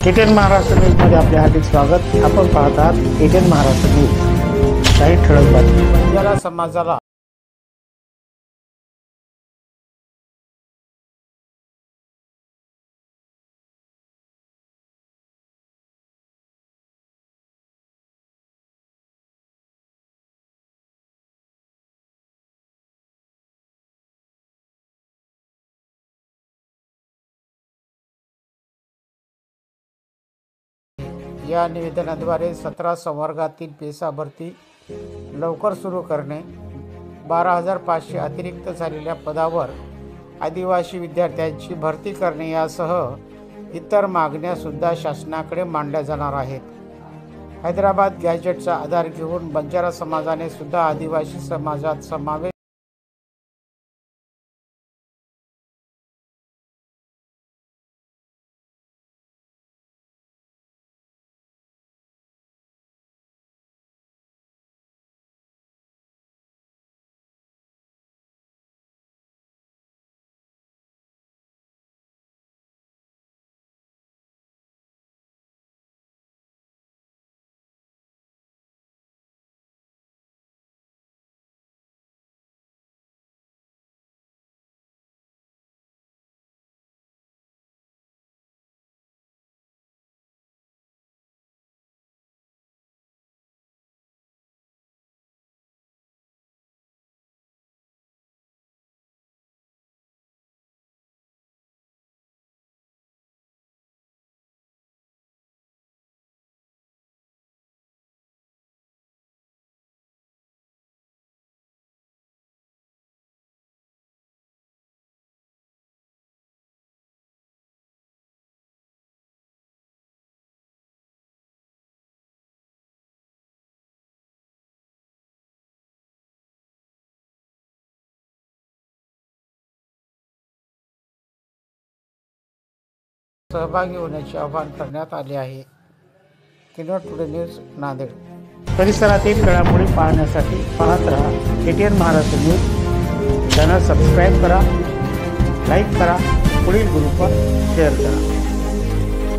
ATN Maharashtra न्यूजमध्ये आपले हार्दिक स्वागत। आपण पाहत आहात एटीएन महाराष्ट्र न्यूज। काही ठळक बातमी। बंजारा समाजाला या निवेदनाद्वारे 17 संवर्गातील पेसा भरती लवकर सुरू करणे, 12,500 अतिरिक्त झालेल्या पदावर आदिवासी विद्यार्थ्यांची भरती करणे यासह इतर मागण्या सुद्धा शासनाकडे मांडल्या जाणार आहेत। हैदराबाद गॅजेटचा आधार घेऊन बंजारा समाजाने सुद्धा आदिवासी समाजात समावेश सहभागी होण्याचे आवाहन करण्यात आले आहे। Kinwat today news Nanded. परिसरातील घडामोडी पाहण्यासाठी पाहत रहा ATN Maharashtra news. Channel subscribe करा, लाईक करा, पुढील ग्रुपवर शेअर करा।